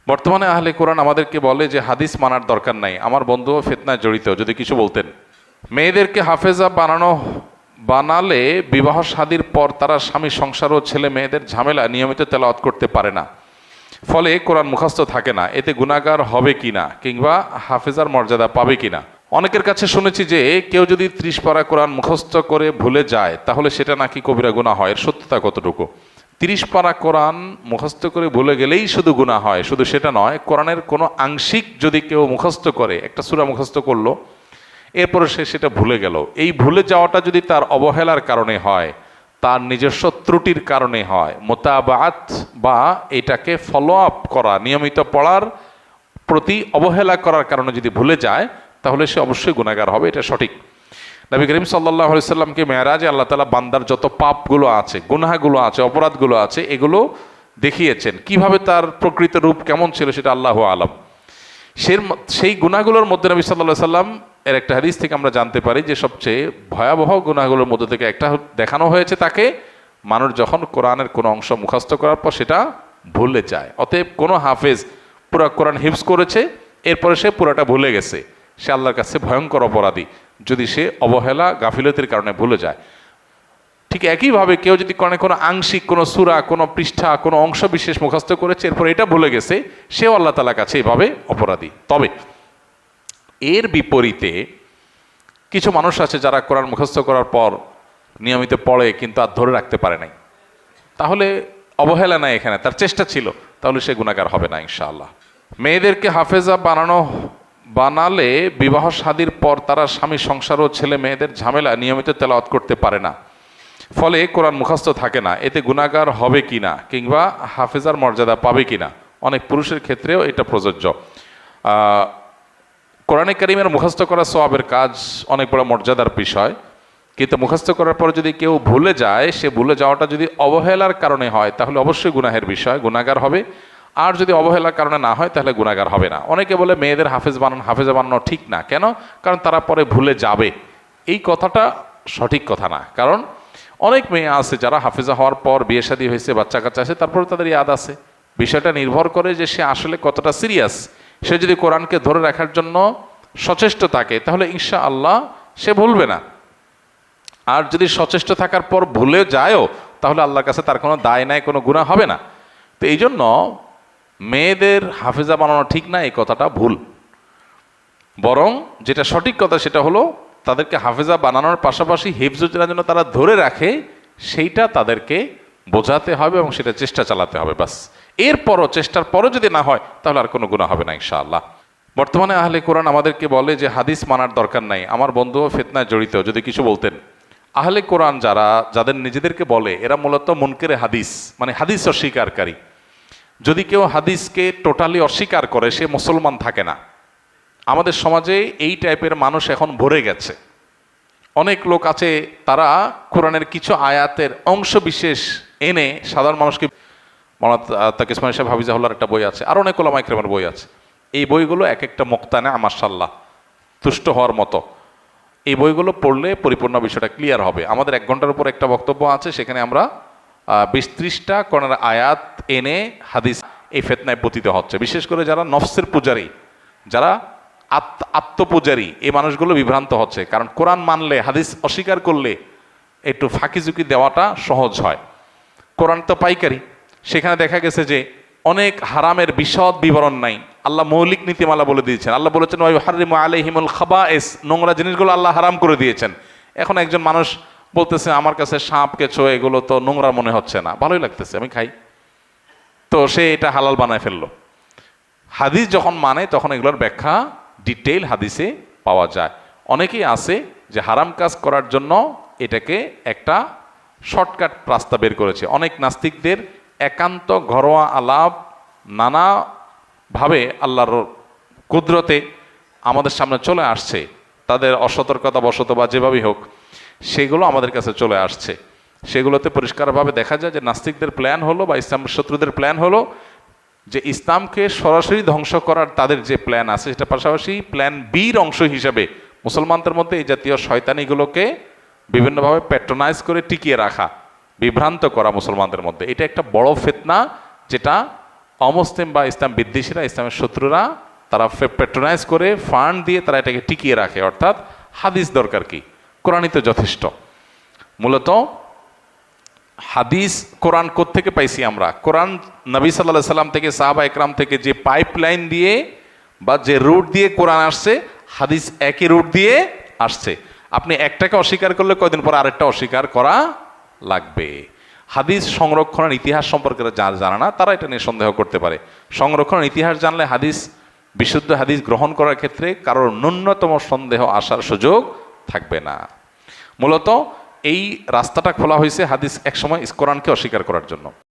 বর্তমানে আহলে কোরআন আমাদেরকে বলে যে হাদিস মানার দরকার নাই। আমার বন্ধুও ফিতনায় জড়িত, যদি কিছু বলতেন। মেয়েদেরকে হাফেজা বানালে বিবাহ শাদীর পর তারা স্বামী সংসার ও ছেলে মেয়েদের ঝামেলা নিয়মিত তেলাওয়াত করতে পারে না, ফলে কোরআন মুখস্থ থাকে না। এতে গুনাহগার হবে কিনা কিংবা হাফেজার মর্যাদা পাবে কিনা। অনেকের কাছে শুনেছি যে কেউ যদি 30 পারা কোরআন মুখস্থ করে ভুলে যায় তাহলে সেটা নাকি কবিরা গুনাহ হয়। এর সত্যতা কতটুকু? 30 পারা কোরআন মুখস্থ করে ভুলে গেলেই শুধু গুনাহ হয়, শুধু সেটা নয়, কোরআনের কোনো আংশিক যদি কেউ মুখস্থ করে, একটা সূরা মুখস্থ করলো, এরপরে সে সেটা ভুলে গেল, এই ভুলে যাওয়াটা যদি তার অবহেলার কারণে হয়, তার নিজস্ব ত্রুটির কারণে হয়, মোতাবাত বা এটাকে ফলো আপ করা, নিয়মিত পড়ার প্রতি অবহেলা করার কারণে যদি ভুলে যায়, তাহলে সে অবশ্যই গুনাহগার হবে, এটা সঠিক। নবী করিম সাল্লাল্লাহু আলাইহি সাল্লামকে মেরাজে আল্লাহ তাআলা বান্দার যত পাপগুলো আছে, গুনাহগুলো আছে, অপরাধগুলো আছে, এগুলো দেখিয়েছেন। কিভাবে তার প্রকৃত রূপ কেমন ছিল সেটা আল্লাহু আলাম। সেই গুনাহগুলোর মধ্যে নবী সাল্লাল্লাহু আলাইহি সাল্লাম এর একটা হাদিস থেকে আমরা জানতে পারি যে সবচেয়ে ভয়াবহ গুনাহগুলোর মধ্যে থেকে একটা দেখানো হয়েছে তাকে, মানুষ যখন কোরআনের কোনো অংশ মুখস্থ করার পর সেটা ভুলে যায়। অতএব কোনো হাফেজ পুরা কোরআন হিফজ করেছে, এরপরে সে পুরাটা ভুলে গেছে, সে আল্লাহর কাছে ভয়ঙ্কর অপরাধী, যদি সে অবহেলা গাফিলতির কারণে ভুলে যায়। ঠিক একইভাবে কেউ যদি কোনো আংশিক কোনো সূরা, কোনো পৃষ্ঠা, কোনো অংশ বিশেষ মুখস্থ করেছে, এরপর এটা ভুলে গেছে, সেও আল্লাহ তাআলার কাছে এভাবে অপরাধী। তবে এর বিপরীতে কিছু মানুষ আছে যারা কোরআন মুখস্থ করার পর নিয়মিত পড়ে কিন্তু আর ধরে রাখতে পারে নাই, তাহলে অবহেলা নাই এখানে, তার চেষ্টা ছিল, তাহলে সে গুনাহগার হবে না ইনশাআল্লাহ। মেয়েদেরকে হাফেজা বানালে বিবাহ শাদীর পর তারা স্বামী সংসার ও ছেলে মেয়েদের ঝামেলা নিয়মিত তেলাওয়াত করতে পারে না, ফলে কোরআন মুখস্থ থাকে না। এতে গুনাহগার হবে কিনা কিংবা হাফেজার মর্যাদা পাবে কিনা। অনেক পুরুষের ক্ষেত্রেও এটা প্রযোজ্য। কোরআনে কারীমের মুখস্থ করা সওয়াবের কাজ, অনেক বড় মর্যাদার বিষয়, কিন্তু মুখস্থ করার পর যদি কেউ ভুলে যায়, সে ভুলে যাওয়াটা যদি অবহেলার কারণে হয় তাহলে অবশ্যই গুনাহের বিষয়, গুনাহগার হবে। আর যদি অবহেলার কারণে না হয় তাহলে গুনাহগার হবে না। অনেকে বলে মেয়েদের হাফেজা বানানো ঠিক না, কেন? কারণ তারা পরে ভুলে যাবে। এই কথাটা সঠিক কথা না, কারণ অনেক মেয়ে আছে যারা হাফেজা হওয়ার পর বিয়ে শাদী হয়েছে, বাচ্চা কাচ্চা আছে, তারপরে তাদের ইয়াদ আছে। বিষয়টা নির্ভর করে যে সে আসলে কতটা সিরিয়াস। সে যদি কোরআনকে ধরে রাখার জন্য সচেষ্ট থাকে তাহলে ইনশাআল্লাহ সে ভুলবে না। আর যদি সচেষ্ট থাকার পর ভুলে যায়ও তাহলে আল্লাহর কাছে তার কোনো দায় নাই, কোনো গুনাহ হবে না। তো এই জন্য মেয়েদের হাফেজা বানানো ঠিক না, এই কথাটা ভুল। বরং যেটা সঠিক কথা সেটা হলো তাদেরকে হাফেজা বানানোর পাশাপাশি হিফজুজের জন্য তারা ধরে রাখে, সেইটা তাদেরকে বোঝাতে হবে এবং সেটা চেষ্টা চালাতে হবে, বাস। এরপরও চেষ্টার পরও যদি না হয় তাহলে আর কোনো গুনাহ হবে না ইনশাআল্লাহ। বর্তমানে আহলে কোরআন আমাদেরকে বলে যে হাদিস মানার দরকার নাই। আমার বন্ধুও ফিতনায় জড়িত, যদি কিছু বলতেন। আহলে কোরআন যাদের নিজেদেরকে বলে, এরা মূলত মুনকেরে হাদিস, মানে হাদিস অস্বীকারী। যদি কেউ হাদিসকে টোটালি অস্বীকার করে সে মুসলমান থাকে না। আমাদের সমাজে এই টাইপের মানুষ এখন ভরে গেছে। অনেক লোক আছে তারা কোরআনের কিছু আয়াতের অংশ বিশেষ এনে সাধারণ মানুষকে, মাওলানা তাকি ওসমান সাহেব হাফিজাহুল্লাহর একটা বই আছে, আর অনেক ওলামা ইকরামের বই আছে, এই বইগুলো এক একটা মুক্তানা মাশাআল্লাহ তুষ্ট হওয়ার মতো। এই বইগুলো পড়লে পরিপূর্ণ বিষয়টা ক্লিয়ার হবে। আমাদের 1 ঘন্টার উপর একটা বক্তব্য আছে, সেখানে আমরা 20-30টা কোরআনের আয়াত এনে হাদিস এই ফিতনায় পতিত হচ্ছে। বিশেষ করে যারা নফসের পূজারী, যারা আত্মপূজারী, এই মানুষগুলো বিভ্রান্ত হচ্ছে। কারণ কোরআন মানলে হাদিস অস্বীকার করলে একটু ফাঁকি ঝুঁকি দেওয়াটা সহজ হয়। কোরআন তো পাইকারি, সেখানে দেখা গেছে যে অনেক হারামের বিশদ বিবরণ নাই, আল্লাহ মৌলিক নীতিমালা বলে দিয়েছেন। আল্লাহ বলেছেন ওয়াইহাররিমু আলাইহিমুল খাবায়েস, নোংরা জিনিসগুলো আল্লাহ হারাম করে দিয়েছেন। এখন একজন মানুষ বলতেছে আমার কাছে সাপ কেঁচো এগুলো তো নোংরা মনে হচ্ছে না, ভালোই লাগতেছে, আমি খাই, তো সে এটা হালাল বানায় ফেললো। হাদিস যখন মানে তখন এগুলোর ব্যাখ্যা ডিটেইল হাদিসে পাওয়া যায়। অনেকেই আছে যে হারাম কাজ করার জন্য এটাকে একটা শর্টকাট রাস্তা বের করেছে। অনেক নাস্তিকদের একান্ত ঘরোয়া আলাপ নানাভাবে আল্লাহর কুদরতে আমাদের সামনে চলে আসছে, তাদের অসতর্কতা বশত বা যেভাবেই হোক সেগুলো আমাদের কাছে চলে আসছে। সেগুলোতে পরিষ্কারভাবে দেখা যায় যে নাস্তিকদের প্ল্যান হলো বা ইসলাম শত্রুদের প্ল্যান হলো যে ইসলামকে সরাসরি ধ্বংস করার তাদের যে প্ল্যান আছে, সেটা পাশাপাশি প্ল্যান বির অংশ হিসাবে মুসলমানদের মধ্যে এই জাতীয় শয়তানিগুলোকে বিভিন্নভাবে প্যাট্রোনাইজ করে টিকিয়ে রাখা, বিভ্রান্ত করা মুসলমানদের মধ্যে। এটা একটা বড় ফিতনা, যেটা অমুসলিম বা ইসলাম বিদ্বেষীরা, ইসলামের শত্রুরা, তারা প্যাট্রোনাইজ করে ফান্ড দিয়ে তারা এটাকে টিকিয়ে রাখে। অর্থাৎ হাদিস দরকার কি, কোরআনই তো যথেষ্ট। মূলত হাদিস কোরআন কোত্থেকে পাইছি আমরা? কোরআন নবী সাল্লাল্লাহু সাল্লাম থেকে, সাহাবা একরাম থেকে যে পাইপলাইন দিয়ে বা যে রুট দিয়ে কোরআন আসছে, হাদিস একই রুট দিয়ে আসছে। আপনি একটাকে অস্বীকার করলে কয়দিন পর আরেকটা অস্বীকার করা লাগবে। হাদিস সংরক্ষণের ইতিহাস সম্পর্কে যারা জানে না তারা এটা নিয়ে সন্দেহ করতে পারে। সংরক্ষণের ইতিহাস জানলে হাদিস, বিশুদ্ধ হাদিস গ্রহণ করার ক্ষেত্রে কারোর ন্যূনতম সন্দেহ আসার সুযোগ থাকবে না। মূলত এই রাস্তাটা খোলা হয়েছে হাদিস একসময় কোরআনকে অস্বীকার করার জন্য।